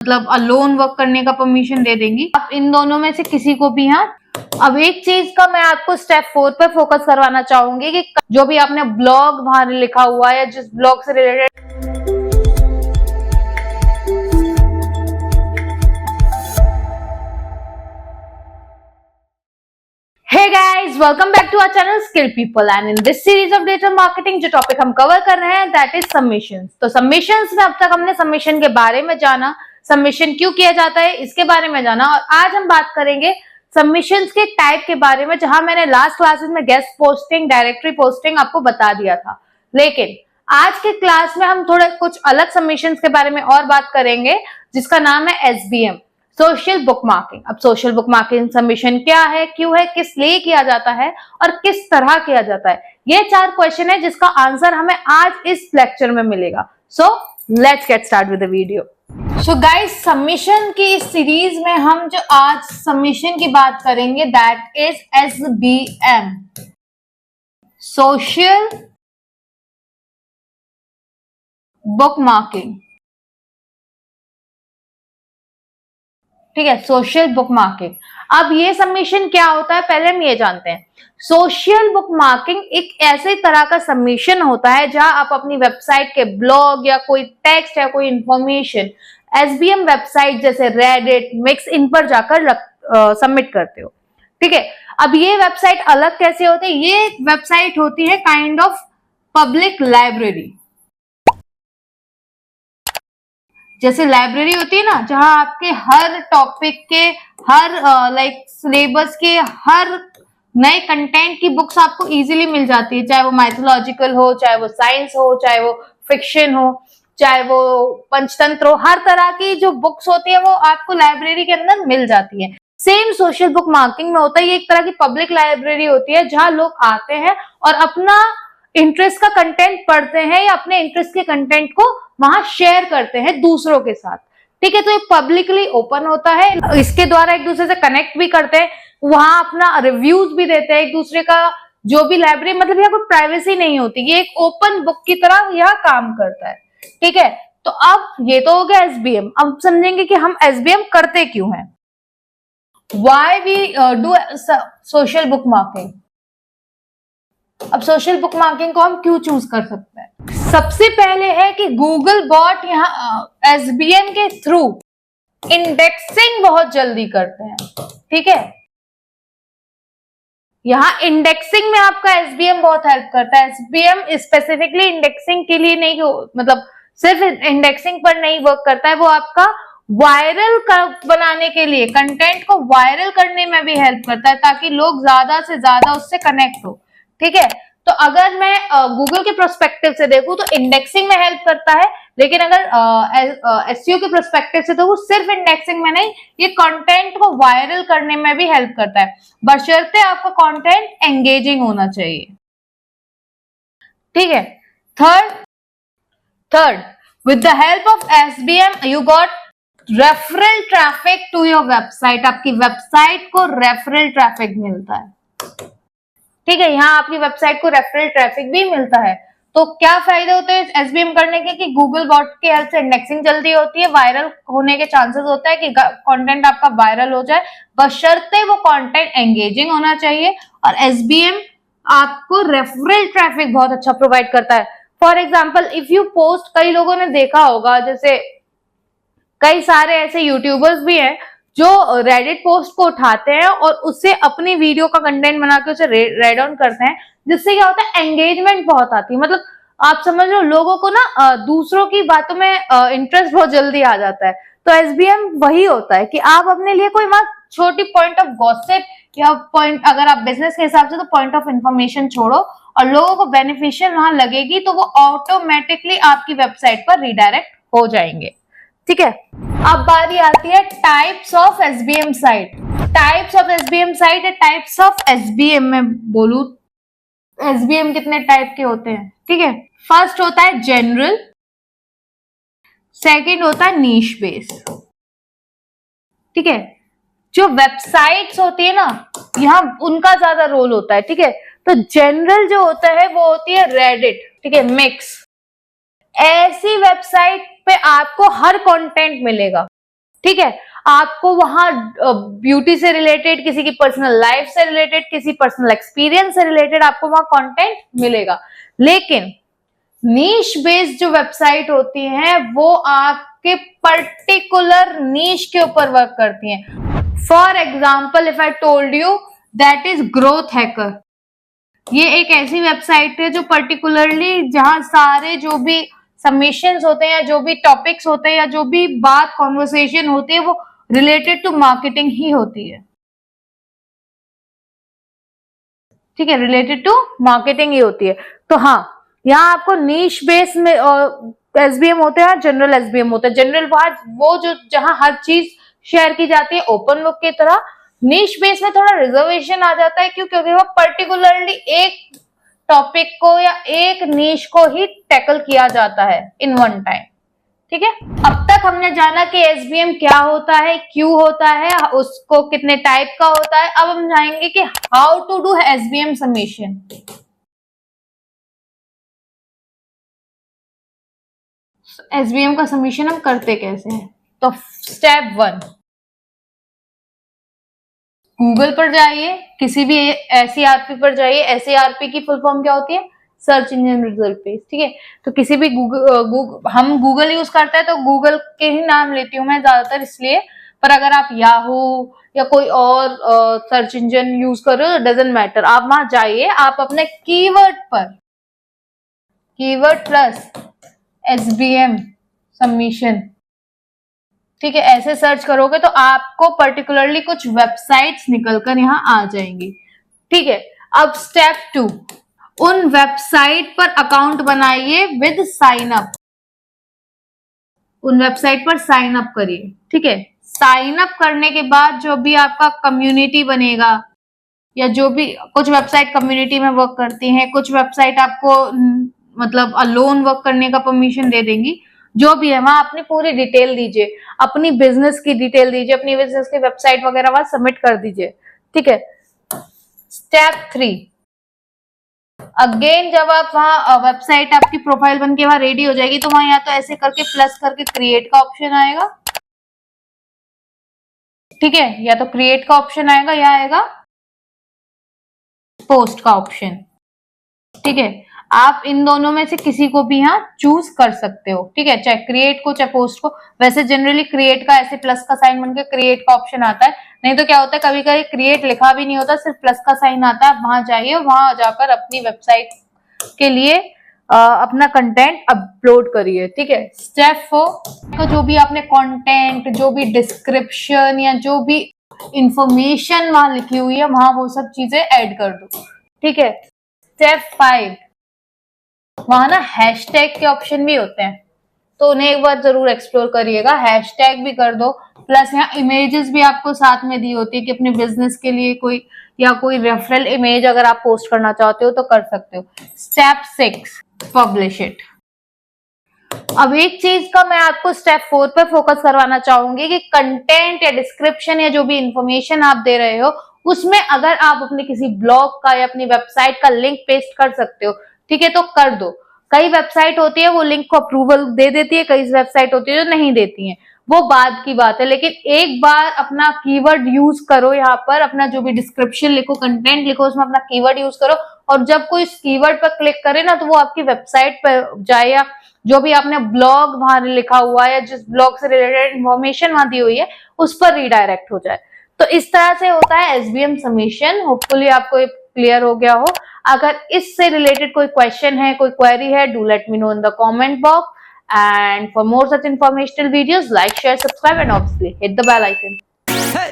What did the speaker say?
मतलब alone work करने का परमिशन दे देंगी। आप इन दोनों में से किसी को भी। हाँ, अब एक चीज का मैं आपको स्टेप 4 पे फोकस करवाना चाहूंगी कि जो भी आपने ब्लॉग वहां लिखा हुआ है या जिस ब्लॉग से related Hey guys, welcome back to our channel Skill People and in this series of digital marketing जो टॉपिक हम कवर कर रहे हैं that is submissions। तो submissions में अब तक हमने submission के बारे में जाना, submission क्यों किया जाता है इसके बारे में जाना, और आज हम बात करेंगे submissions के टाइप के बारे में, जहां मैंने लास्ट क्लासेस में गेस्ट पोस्टिंग, डायरेक्टरी पोस्टिंग आपको बता दिया था। लेकिन आज के क्लास में हम थोड़ा कुछ अलग सबमिशंस के बारे में और बात करेंगे जिसका नाम है SBM, सोशल बुक मार्किंग। अब सोशल बुक मार्किंग सबमिशन क्या है, क्यों है, किस लिए किया जाता है और किस तरह किया जाता है, ये 4 क्वेश्चन है जिसका आंसर हमें आज इस लेक्चर में मिलेगा। So let's get start with the video. So guys, submission की इस सीरीज में हम जो आज सबमिशन की बात करेंगे that is SBM, social book marking. ठीक है, सोशल बुक मार्किंग। अब ये सबमिशन क्या होता है पहले हम ये जानते हैं। सोशल बुक मार्किंग एक ऐसे तरह का सबमिशन होता है जहां आप अपनी वेबसाइट के ब्लॉग या कोई टेक्स्ट या कोई इंफॉर्मेशन SBM वेबसाइट जैसे रेडिट, मिक्स इन पर जाकर सबमिट करते हो। ठीक है, अब ये वेबसाइट अलग कैसे होती है? ये वेबसाइट होती है काइंड ऑफ पब्लिक लाइब्रेरी। जैसे लाइब्रेरी होती है ना, जहां आपके हर टॉपिक के, हर लाइक सिलेबस के हर नए कंटेंट की बुक्स आपको इजीली मिल जाती है, चाहे वो माइथोलॉजिकल हो, चाहे वो साइंस हो, चाहे वो फिक्शन हो, चाहे वो पंचतंत्र हो, हर तरह की जो बुक्स होती है वो आपको लाइब्रेरी के अंदर मिल जाती है। सेम सोशल बुक मार्किंग में होता है, ये एक तरह की पब्लिक लाइब्रेरी होती है जहां लोग आते हैं और अपना इंटरेस्ट का कंटेंट पढ़ते हैं या अपने इंटरेस्ट के कंटेंट को वहां शेयर करते हैं दूसरों के साथ। ठीक है, तो ये पब्लिकली ओपन होता है, इसके द्वारा एक दूसरे से कनेक्ट भी करते हैं, वहां अपना रिव्यूज भी देते हैं एक दूसरे का। जो भी लाइब्रेरी, मतलब यहाँ कोई प्राइवेसी नहीं होती, ये एक ओपन बुक की तरह यह काम करता है। ठीक है, तो अब ये तो हो गया SBM। अब समझेंगे कि हम SBM करते क्यों हैं, why we do social bookmarking. अब सोशल बुक मार्किंग को हम क्यों चूज कर सकते हैं? सबसे पहले है कि गूगल बॉट यहाँ SBM के थ्रू इंडेक्सिंग बहुत जल्दी करते हैं। ठीक है, यहाँ इंडेक्सिंग में आपका SBM बहुत हेल्प करता है। SBM स्पेसिफिकली इंडेक्सिंग के लिए नहीं, मतलब सिर्फ इंडेक्सिंग पर नहीं वर्क करता है, वो आपका वायरल बनाने के लिए, कंटेंट को वायरल करने में भी हेल्प करता है ताकि लोग ज्यादा से ज्यादा उससे कनेक्ट हो। ठीक है, तो अगर मैं गूगल के प्रोस्पेक्टिव से देखूं तो इंडेक्सिंग में हेल्प करता है, लेकिन अगर SEO के प्रोस्पेक्टिव से देखूं सिर्फ इंडेक्सिंग में नहीं, ये कंटेंट को वायरल करने में भी हेल्प करता है, बशर्ते आपका कंटेंट एंगेजिंग होना चाहिए। ठीक है, third with the help of SBM you got referral traffic to your website. आपकी वेबसाइट को रेफरल ट्रैफिक मिलता है। ठीक है, यहाँ आपकी वेबसाइट को रेफरल ट्रैफिक भी मिलता है। तो क्या फायदे होते हैं SBM करने के? कि गूगल बॉट के हेल्प से इंडेक्सिंग जल्दी होती है, वायरल होने के चांसेस होता है कि कंटेंट आपका वायरल हो जाए, बशर्ते वो कंटेंट एंगेजिंग होना चाहिए। और SBM आपको रेफरल ट्रैफिक बहुत अच्छा प्रोवाइड करता है। For example, if you post, कई लोगों ने देखा होगा, जैसे कई सारे ऐसे यूट्यूबर्स भी हैं जो रेडिट पोस्ट को उठाते हैं और उससे अपनी वीडियो का कंटेंट बना के उसे रेड ऑन करते हैं, जिससे क्या होता है, एंगेजमेंट बहुत आती है। मतलब आप समझ लो, लोगों को ना दूसरों की बातों में इंटरेस्ट बहुत जल्दी आ जाता है। तो SBM वही होता है कि आप अपने लिए कोई छोटी पॉइंट ऑफ गॉसिप या पॉइंट, अगर आप बिजनेस के हिसाब से तो पॉइंट ऑफ इंफॉर्मेशन छोड़ो और लोगों को बेनिफिशियल वहां लगेगी, तो वो ऑटोमेटिकली आपकी वेबसाइट पर रिडायरेक्ट हो जाएंगे। ठीक है, अब बारी आती है types of SBM site. Types of SBM site है, टाइप्स ऑफ SBM में बोलूं, SBM कितने टाइप के होते हैं? ठीक है, फर्स्ट होता है जनरल, सेकंड होता है नीश बेस। ठीक है, जो वेबसाइट्स होती है ना, यहाँ उनका ज्यादा रोल होता है। ठीक है, तो जनरल जो होता है वो होती है रेडिट, ठीक है, मिक्स। ऐसी वेबसाइट पे आपको हर कंटेंट मिलेगा, ठीक है, आपको वहां ब्यूटी से रिलेटेड, किसी की पर्सनल लाइफ से रिलेटेड, किसी पर्सनल एक्सपीरियंस से रिलेटेड आपको वहां कंटेंट मिलेगा। लेकिन नीश बेस्ड जो वेबसाइट होती हैं वो आपके पर्टिकुलर नीश के ऊपर वर्क करती हैं। For example, if I told you that is growth hacker, ये एक ऐसी वेबसाइट है जो पर्टिकुलरली जहां सारे जो भी सबमिशंस होते हैं या जो भी टॉपिक्स होते हैं या जो भी बात कॉन्वर्सेशन होती है वो रिलेटेड टू मार्केटिंग ही होती है। ठीक है, रिलेटेड टू मार्केटिंग ही होती है। तो हाँ, यहाँ आपको नीश बेस में एसबीएम होते हैं, जनरल एसबीएम होता है। जनरल वो जो जहां हर चीज शेयर की जाती है ओपन बुक की तरह। नीश बेस में थोड़ा रिजर्वेशन आ जाता है, क्यों? क्योंकि वो पर्टिकुलरली एक टॉपिक को या एक नीश को ही टैकल किया जाता है इन वन टाइम। ठीक है, अब तक हमने जाना कि एसबीएम क्या होता है, क्यों होता है, उसको कितने टाइप का होता है। अब हम जाएंगे कि how to do SBM submission. SBM का सबमिशन हम करते कैसे हैं? तो स्टेप 1, गूगल पर जाइए, किसी भी एसईआरपी पर जाइए। एसईआरपी की फुल फॉर्म क्या होती है? Search engine result page. ठीक है, तो किसी भी हम गूगल यूज करते हैं तो गूगल के ही नाम लेती हूँ मैं ज्यादातर इसलिए, पर अगर आप याहू या कोई और सर्च इंजन यूज कर रहे हो डजंट मैटर, आप वहां जाइए, आप अपने कीवर्ड पर कीवर्ड प्लस एसबीएम सबमिशन, ठीक है, ऐसे सर्च करोगे तो आपको पर्टिकुलरली कुछ वेबसाइट्स निकलकर यहाँ आ जाएंगी। ठीक है, अब स्टेप 2, उन वेबसाइट पर अकाउंट बनाइए विद साइन अप। उन वेबसाइट पर साइन अप करिए। ठीक है, साइन अप करने के बाद जो भी आपका कम्युनिटी बनेगा, या जो भी, कुछ वेबसाइट कम्युनिटी में वर्क करती हैं, कुछ वेबसाइट आपको मतलब अलोन वर्क करने का परमिशन दे देंगी। जो भी है वहां अपनी पूरी डिटेल दीजिए, अपनी बिजनेस की डिटेल दीजिए, अपनी बिजनेस की वेबसाइट वगैरह वहां सबमिट कर दीजिए। ठीक है, स्टेप 3, अगेन जब आप वहां वेबसाइट आपकी प्रोफाइल बन के वहां रेडी हो जाएगी तो वहां या तो ऐसे करके प्लस करके क्रिएट का ऑप्शन आएगा। ठीक है, या तो क्रिएट का ऑप्शन आएगा या आएगा पोस्ट का ऑप्शन। ठीक है, आप इन दोनों में से किसी को भी यहाँ चूज कर सकते हो। ठीक है, चाहे क्रिएट को चाहे पोस्ट को। वैसे जनरली क्रिएट का ऐसे प्लस का साइन बनकर क्रिएट का ऑप्शन आता है, नहीं तो क्या होता है कभी कभी क्रिएट लिखा भी नहीं होता, सिर्फ प्लस का साइन आता है। वहां जाइए, वहां जाकर अपनी वेबसाइट के लिए अपना कंटेंट अपलोड करिए। ठीक है, स्टेप 4, तो जो भी आपने कंटेंट, जो भी डिस्क्रिप्शन या जो भी इंफॉर्मेशन वहां लिखी हुई है वहां वो सब चीजें ऐड कर दो। ठीक है, स्टेप 5, वहां ना हैशटैग के ऑप्शन भी होते हैं, तो उन्हें एक बार जरूर एक्सप्लोर करिएगा। हैशटैग भी कर दो, प्लस यहाँ इमेजेस भी आपको साथ में दी होती है कि अपने बिजनेस के लिए कोई या कोई रेफरल इमेज अगर आप पोस्ट करना चाहते हो तो कर सकते हो। Step 6, publish it. अब एक चीज का मैं आपको स्टेप 4 पर फोकस करवाना चाहूंगी कि कंटेंट या डिस्क्रिप्शन या जो भी इंफॉर्मेशन आप दे रहे हो उसमें अगर आप अपने किसी ब्लॉग का या अपनी वेबसाइट का लिंक पेस्ट कर सकते हो, ठीक है, तो कर दो। कई वेबसाइट होती है वो लिंक को अप्रूवल दे देती है, कई वेबसाइट होती है जो नहीं देती है, वो बाद की बात है। लेकिन एक बार अपना कीवर्ड यूज करो, यहाँ पर अपना जो भी डिस्क्रिप्शन लिखो, कंटेंट लिखो, उसमें अपना कीवर्ड यूज करो, और जब कोई इस कीवर्ड पर क्लिक करे ना तो वो आपकी वेबसाइट पर जाए, या जो भी आपने ब्लॉग वहां लिखा हुआ है या जिस ब्लॉग से रिलेटेड इंफॉर्मेशन वहां दी हुई है उस पर रीडायरेक्ट हो जाए। तो इस तरह से होता है एसबीएम सबमिशन। होपफुली आपको क्लियर हो गया हो। अगर इससे रिलेटेड कोई क्वेश्चन है, कोई क्वेरी है, do let me know in the comment box, and for more such informational videos, like, share, subscribe, and obviously hit the bell icon. Hey!